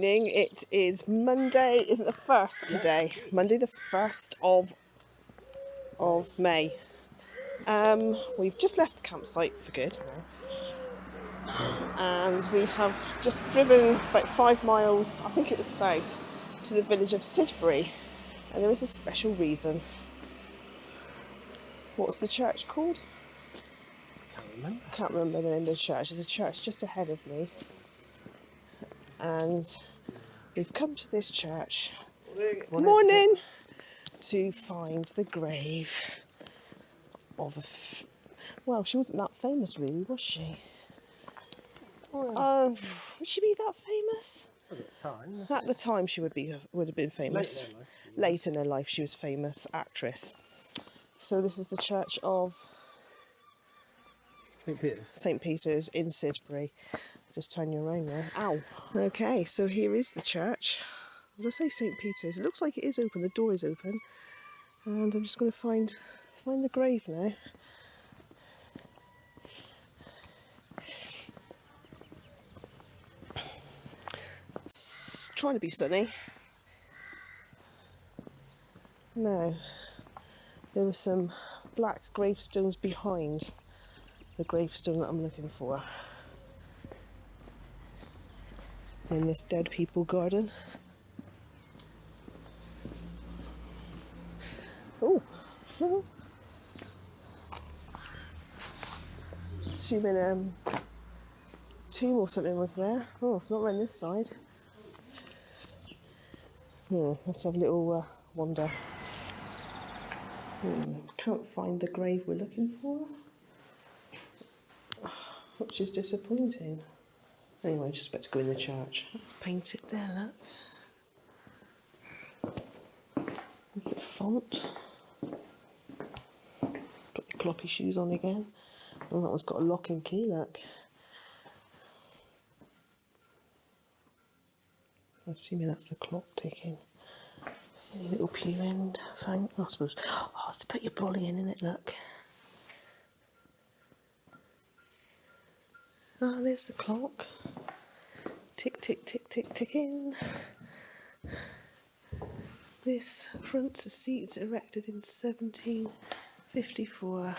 morning. It is Monday, is it the 1st today? Monday the 1st of May. We've just left the campsite for good now. And we have just driven about 5 miles, I think it was south, to the village of Sidbury. And there is a special reason. What's the church called? Can't remember the name of the church. There's a church just ahead of me. And we've come to this church, morning, to find the grave of well, she wasn't that famous really, was she? Would she be that famous? Was it time? At the time she would have been famous. Late in her life she was famous actress. So this is the church of St. Peter's in Sidbury. Just turn you around there. Ow. Okay, so here is the church. I'm going to say St. Peter's. It looks like it is open. The door is open. And I'm just going to find the grave now. It's trying to be sunny. Now, there were some black gravestones behind the gravestone that I'm looking for. In this dead people garden. Oh, assuming tomb or something was there. Oh, it's not around this side. Let's have a little wander. Can't find the grave we're looking for, which is disappointing. Anyway, just about to go in the church. Let's paint it there, look. There's the font. Got your cloppy shoes on again. Oh, that one's got a lock and key, look. I'm assuming that's a clock ticking. Funny little pew end thing, I suppose. Oh, it's to put your brolly in, isn't it, look. Ah, there's the clock. Tick, tick, tick, tick, ticking. This fronts a seat erected in 1754.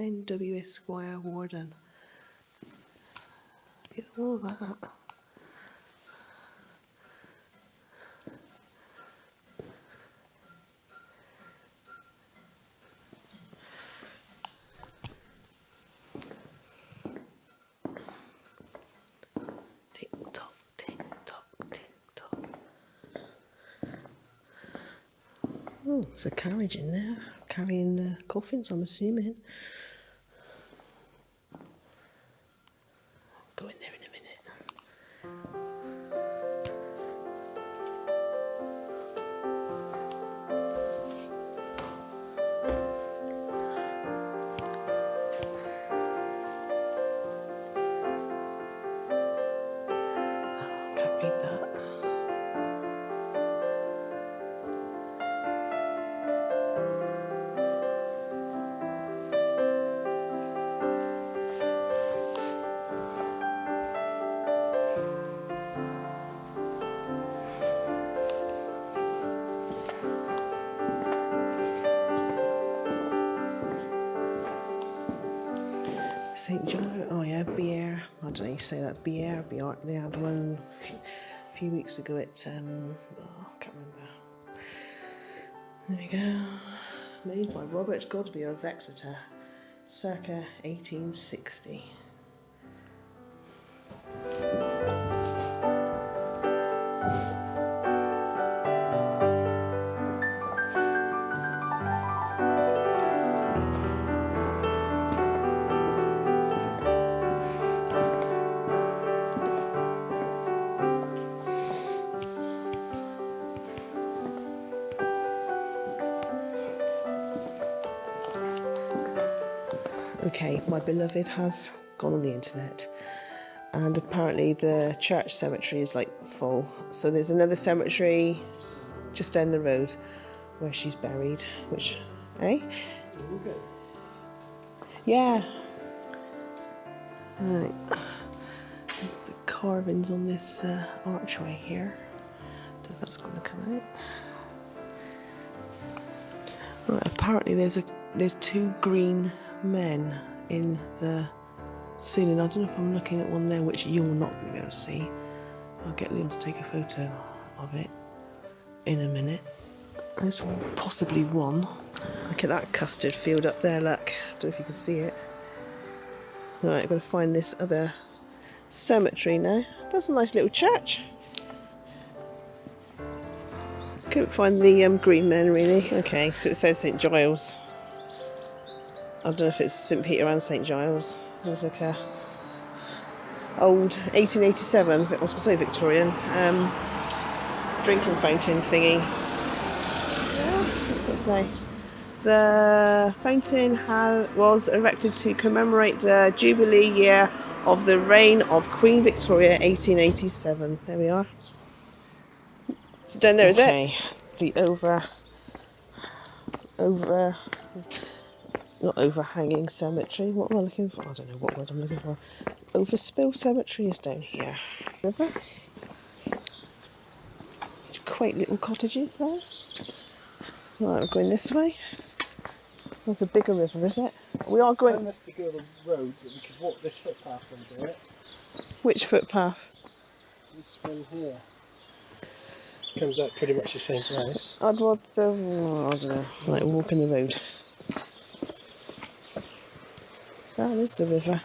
N.W. Esquire, Warden. Look at all that. Oh, there's a carriage in there, carrying coffins, I'm assuming. Go in there in a minute. Oh, can't read that. St. John, oh yeah, Bière. I don't know how you say that. Bière. They had one a few weeks ago at, I can't remember. There we go. Made by Robert Godby of Exeter, circa 1860. Okay, my beloved has gone on the internet, and apparently the church cemetery is like full. So there's another cemetery just down the road where she's buried, which, Yeah. Right. The carvings on this archway here. Don't know if that's going to come out. Right, apparently there's two green men in the ceiling. I don't know if I'm looking at one there, which you're not going to be able to see. I'll get Leon to take a photo of it in a minute. There's possibly one. Look at that custard field up there, look. I don't know if you can see it. Right, I've got to find this other cemetery now. That's a nice little church. Couldn't find the green men really. Okay, so it says St Giles. I don't know if it's St Peter and St Giles. There's like a old 1887, I was going to say Victorian, drinking fountain thingy. Yeah, what's that say? The fountain was erected to commemorate the Jubilee year of the reign of Queen Victoria, 1887. There we are. So down there, okay. Is it? The not overhanging cemetery. What am I looking for? I don't know what word I'm looking for. Overspill cemetery is down here. River. Quaint little cottages there. Right, we're going this way. There's a bigger river, is it? We are going. It's to go the road, but we could walk this footpath and do it. Which footpath? This one here. Comes out pretty much the same place. I'd rather, I don't know, like walking the road. Oh, there's the river.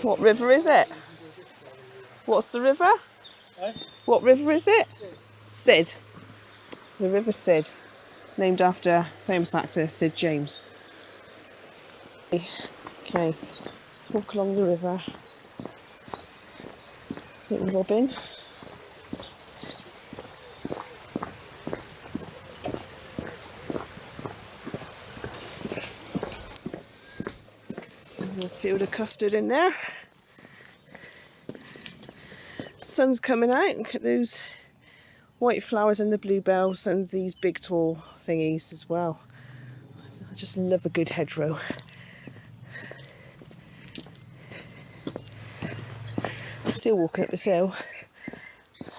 What river is it? What's the river? Eh? What river is it? Sid. The River Sid, named after famous actor Sid James. Okay, let's walk along the river. Little robin. A field of custard in there. Sun's coming out. Look at those white flowers and the bluebells and these big tall thingies as well. I just love a good hedgerow. Still walking up this hill.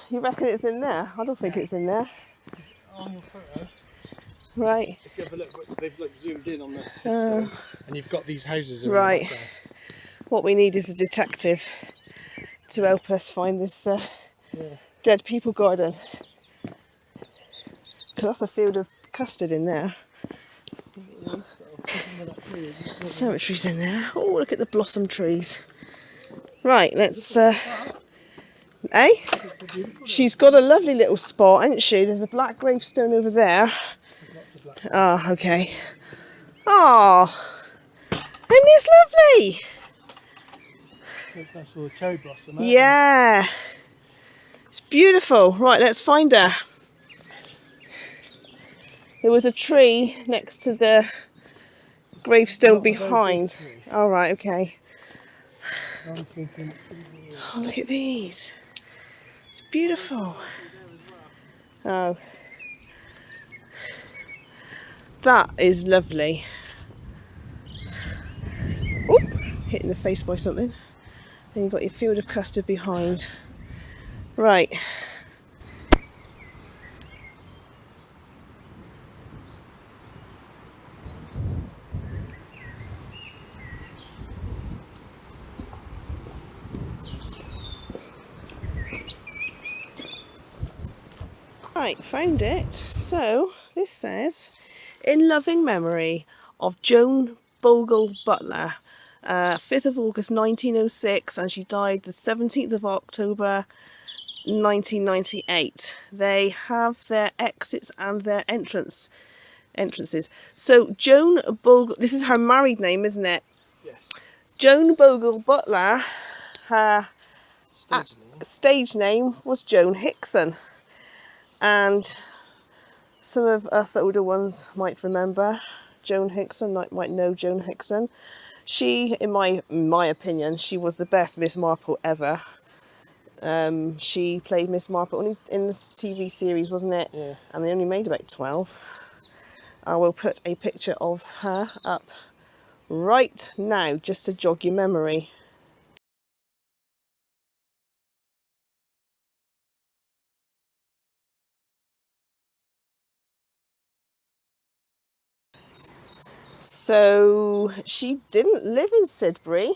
You reckon it's in there? I don't think it's in there. It's on your photo. Right. If you have a look, they've like zoomed in on the headstone, and you've got these houses around. Right. What we need is a detective to help us find this dead people garden. Because that's a field of custard in there. Cemeteries in there. Oh, look at the blossom trees. Right, let's... eh? She's got a lovely little spot, hasn't she? There's a black gravestone over there. Oh, okay. Oh, isn't this lovely? It's nice little cherry blossom. Yeah. It's beautiful. Right, let's find her. There was a tree next to the gravestone behind. All right, okay. Oh, look at these. It's beautiful. Oh. That is lovely. Oop, hit in the face by something. And you've got your field of custard behind. Right. Right, found it. So, this says, in loving memory of Joan Bogle Butler, 5th of August 1906, and she died the 17th of October 1998. They have their exits and their entrances. So Joan Bogle, this is her married name, isn't it? Yes. Joan Bogle Butler, her stage name was Joan Hickson. And some of us older ones might remember Joan Hickson, might know Joan Hickson. She, in my opinion, she was the best Miss Marple ever. She played Miss Marple only in this TV series, wasn't it? Yeah. And they only made about 12. I will put a picture of her up right now, just to jog your memory. So she didn't live in Sidbury,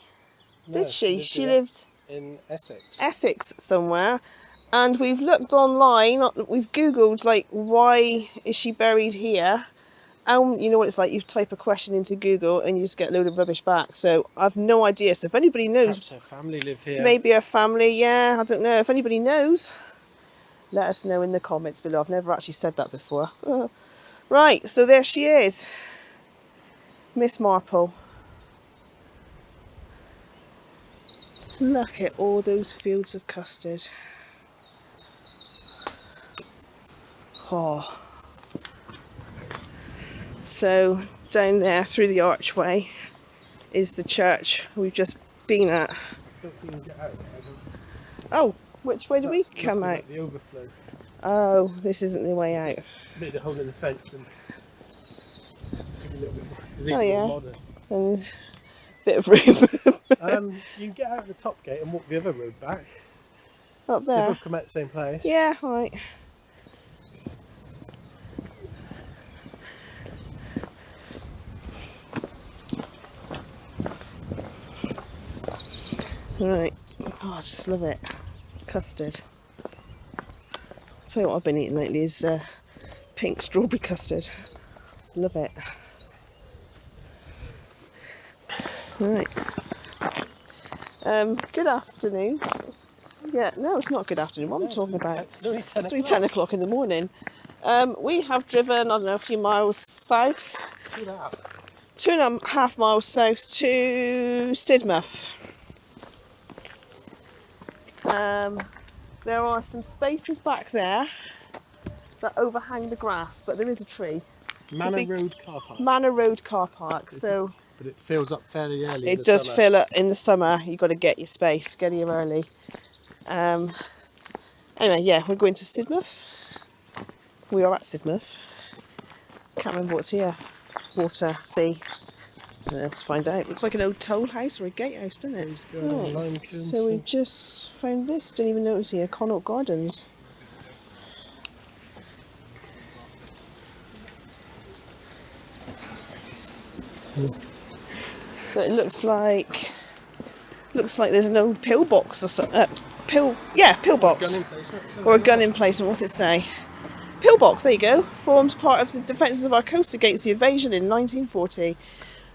did she? She lived in Essex. Essex somewhere. And we've looked online, we've Googled, like, why is she buried here? And you know what it's like, you type a question into Google and you just get a load of rubbish back. So I've no idea. So if anybody knows... Perhaps her family live here. Maybe her family, yeah, I don't know. If anybody knows, let us know in the comments below. I've never actually said that before. Right, so there she is. Miss Marple. Look at all those fields of custard. Oh. So down there through the archway is the church we've just been at. Oh, which way do we come out? Like the overflow. Oh, this isn't the way out. Made a hole in the fence and give a little bit more. These Oh are yeah, modern. and there's a bit of room. You can get out the top gate and walk the other road back. Up They there. both come out the same place. Yeah, right. Right. Oh, I just love it. Custard. Tell you what I've been eating lately is pink strawberry custard. Love it. Right. Good afternoon. Yeah, no, it's not good afternoon. What am I talking about? It's only 10 It's only 10 o'clock in the morning. We have driven, I don't know, a few miles south. 2.5. 2.5 miles south to Sidmouth. There are some spaces back there that overhang the grass, but there is a tree. Manor Road car park. Manor Road car park. So but it fills up fairly early. it does fill up in the summer. You've got to get your space, get here early. Anyway, yeah, we're going to Sidmouth. We are at Sidmouth. Can't remember what's here. Water, sea. I don't know, let's find out. Looks like an old toll house or a gatehouse, doesn't it? Right. So we've just found this. Didn't even know it was here. Connaught Gardens. But it looks like there's an old pillbox or something. Pillbox. Or a gun emplacement. What's it say? Pillbox. There you go. Forms part of the defences of our coast against the invasion in 1940.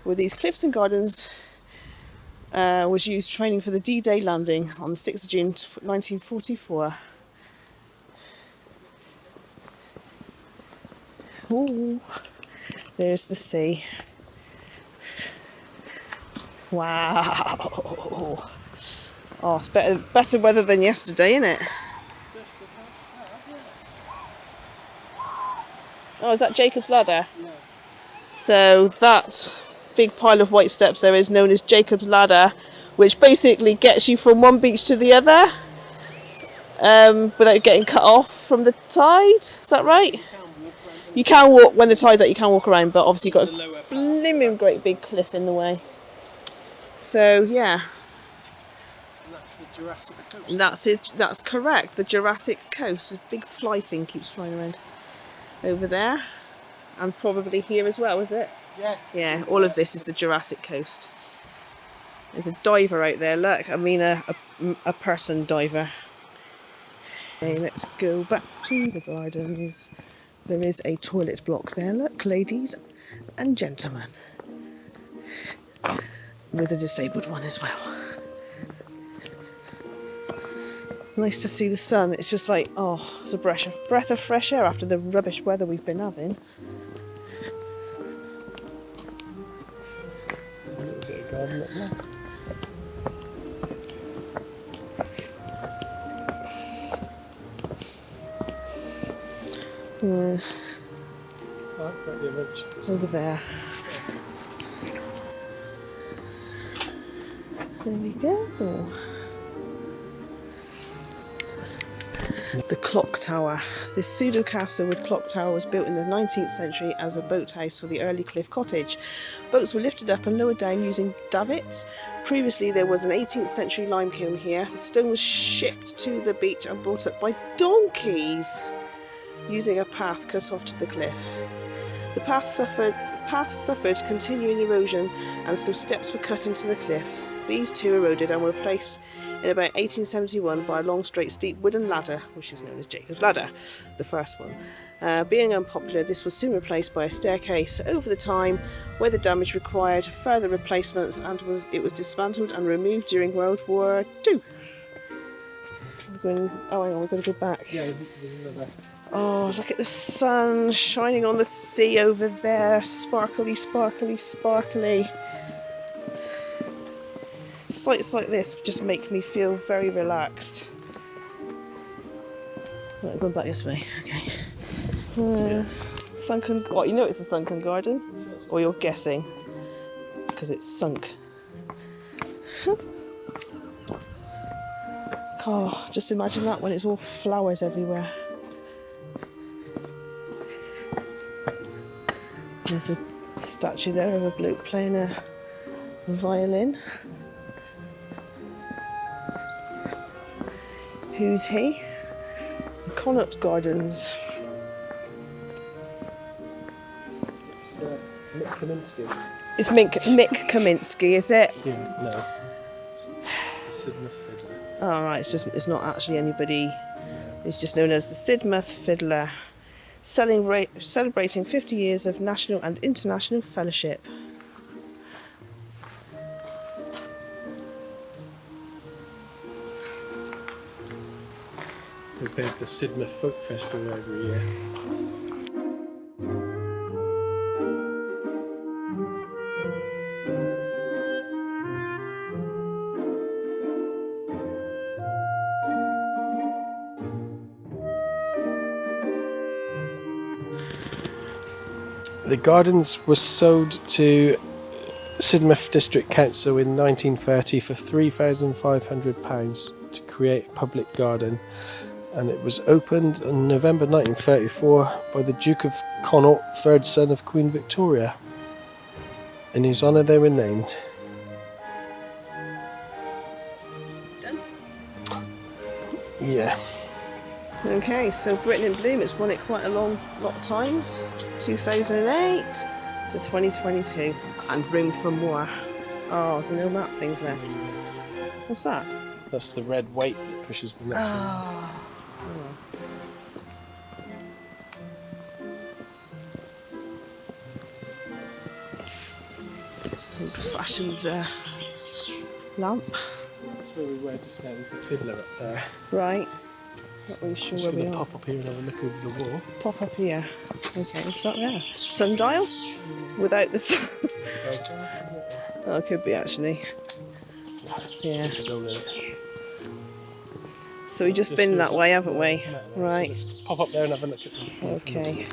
With these cliffs and gardens was used training for the D-Day landing on the 6th of June 1944. Ooh, there's the sea. Wow. Oh, it's better weather than yesterday, isn't it? Just about that, yes. Oh, is that Jacob's Ladder? Yeah. So that big pile of white steps there is known as Jacob's Ladder, which basically gets you from one beach to the other without getting cut off from the tide. Is that right? You can walk when the tide's out. You can walk around, but obviously you've got a blimmin' great big cliff in the way. So yeah. And that's the Jurassic coast. And that's it. That's correct. The Jurassic coast. A big fly thing keeps flying around over there, and probably here as well. Is it? Yeah. Yeah. All of this is the Jurassic coast. There's a diver out there. Look, I mean a person diver. Okay, let's go back to the gardens. There is a toilet block there. Look, ladies and gentlemen, with a disabled one as well. Nice to see the sun. It's just like, oh, it's a breath of fresh air after the rubbish weather we've been having. A little bit of garden up there. Over there. There we go. The clock tower. This pseudo castle with clock tower was built in the 19th century as a boathouse for the early cliff cottage. Boats were lifted up and lowered down using davits. Previously there was an 18th century lime kiln here. The stone was shipped to the beach and brought up by donkeys using a path cut off to the cliff. The path suffered continuing erosion, and so steps were cut into the cliff. These too eroded and were replaced in about 1871 by a long, straight, steep wooden ladder, which is known as Jacob's Ladder, the first one. Being unpopular, this was soon replaced by a staircase. Over the time, weather damage required further replacements, and it was dismantled and removed during World War II. Hang on, we've got to go back. Yeah, there's another. Oh, look at the sun shining on the sea over there. Sparkly, sparkly, sparkly. Sights like this just make me feel very relaxed. Right, going back this way. Okay. Sunken. What, you know it's a sunken garden? Or you're guessing? Because it's sunk. Oh, just imagine that when it's all flowers everywhere. There's a statue there of a bloke playing a violin. Who's he? Connaught Gardens. It's Mick Kaminsky. It's Mick Kaminsky, is it? Yeah, no. It's the Sidmouth fiddler. Oh, right, it's not actually anybody. It's just known as the Sidmouth fiddler. Celebrating 50 years of national and international fellowship. Because they have the Sidmouth Folk Festival every year. The gardens were sold to Sidmouth District Council in 1930 for £3,500 to create a public garden, and it was opened in November 1934 by the Duke of Connaught, third son of Queen Victoria, in whose honour they were named. Done? Yeah. Okay, so Britain in Bloom, it's won it quite a lot of times. 2008 to 2022. And room for more. Oh, there's no map things left. What's that? That's the red weight that pushes the next one. Oh. Old-fashioned lamp. That's where we were just now. There's a fiddler up there. Right. Not really sure Just where we going to are. pop up here and have a look over the wall. Pop up here. Okay, what's that there? Sundial? Without the sun. Oh, it could be actually. Yeah. So we've just been that way, haven't we? Right. So let's pop up there and have a look at them. Okay.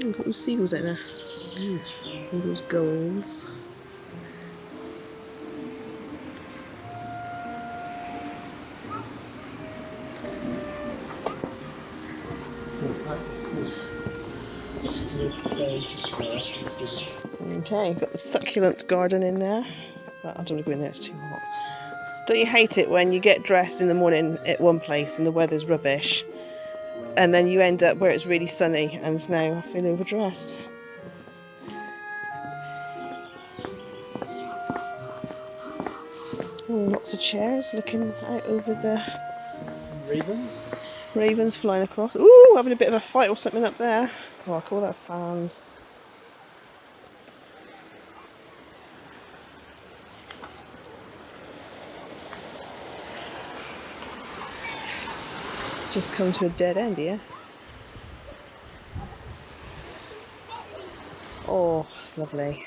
Oh, got those seagulls out there. All those gulls. Okay, got the succulent garden in there. But I don't want to go in there, it's too hot. Don't you hate it when you get dressed in the morning at one place and the weather's rubbish, and then you end up where it's really sunny and now I feel overdressed? Oh, lots of chairs looking out over the Some ravens. ravens flying across. Ooh, having a bit of a fight or something up there. Oh, I call that sound. Just come to a dead end here. Oh, it's lovely.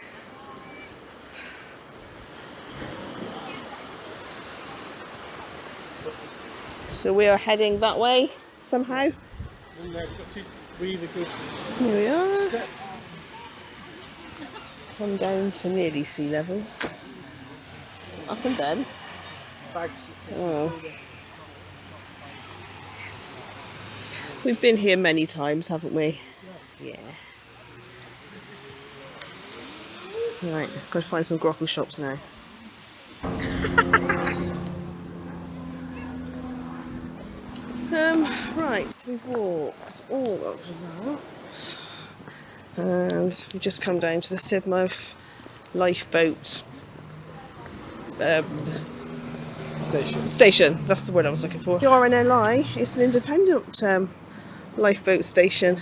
So we are heading that way somehow. We've got two really good Here we are. steps. Come down to nearly sea level. Up and then. Bags. Oh. We've been here many times, haven't we? Yeah. Right, got to find some grotto shops now. Right, so we've walked all over that. And we've just come down to the Sidmouth lifeboat station. That's the word I was looking for. The RNLI is an independent lifeboat station.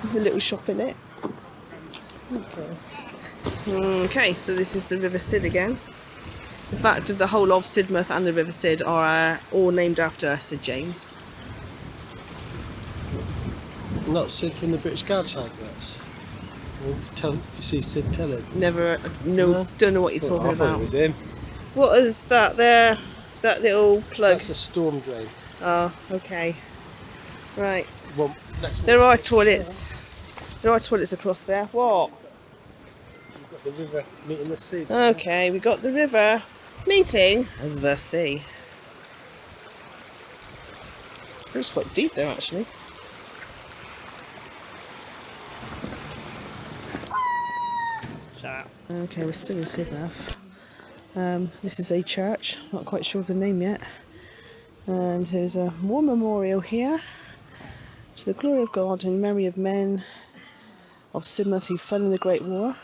With a little shop in it. Okay, so this is the riversid again. In fact, the whole of Sidmouth and the riversid are all named after Sid James. Not Sid from the British Guards adverts. Tell, if you see Sid, tell him. Never, no, don't know what you're talking I thought about. it was him. What is that there? That little plug? That's a storm drain. Oh, okay. Right. Well, There are toilets. There are toilets across there. What? You've got the river meeting the sea. Okay, we got the river meeting the sea. It's quite deep there, actually. Okay, we're still in Sidmouth. This is a church, not quite sure of the name yet. And there's a war memorial here to the glory of God and memory of men of Sidmouth who fell in the Great War.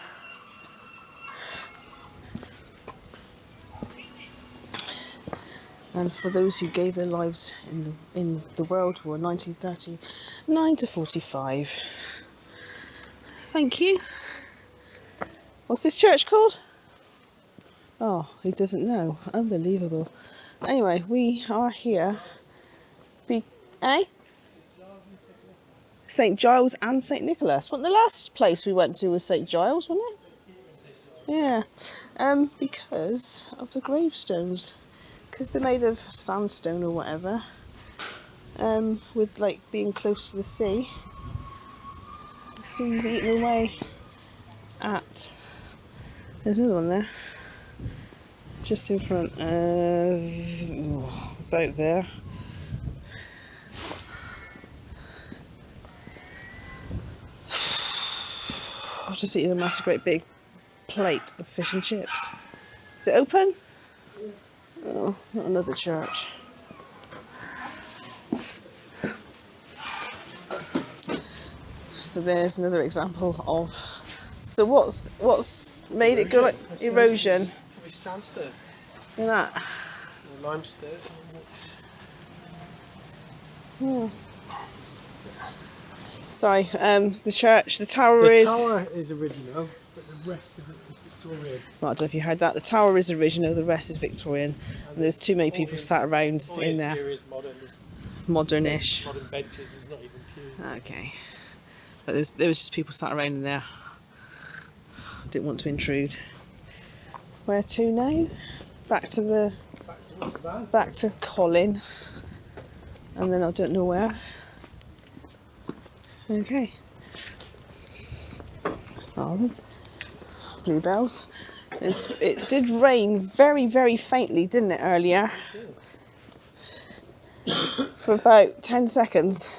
And for those who gave their lives in the World War 1939 to 45. Thank you. What's this church called? Oh, he doesn't know. Unbelievable. Anyway, we are here. St Giles and St Nicholas. Well, the last place we went to was St Giles, wasn't it? Yeah. Because of the gravestones. Because they're made of sandstone or whatever. With like being close to the sea. The sea's eating away at. There's another one there. Just in front. About there. I've just eaten a massive great big plate of fish and chips. Is it open? Oh, not another church. So there's another example of. So what's made it go like erosion? Probably sandstone. Look at that. Or limestone. Sorry, the church, the tower The is. tower is original, but the rest of it is Victorian. Well, I don't know if you heard that. The tower is original, the rest is Victorian. And there's too many people sat around in there. The interior is modern. Modernish. Modern benches. There's not even pews. Okay. But there was just people sat around in there. Didn't want to intrude. Where to now? Back to Colin. And then I don't know where. Okay. Oh, the bluebells. It did rain very, very faintly, didn't it, earlier? For about 10 seconds.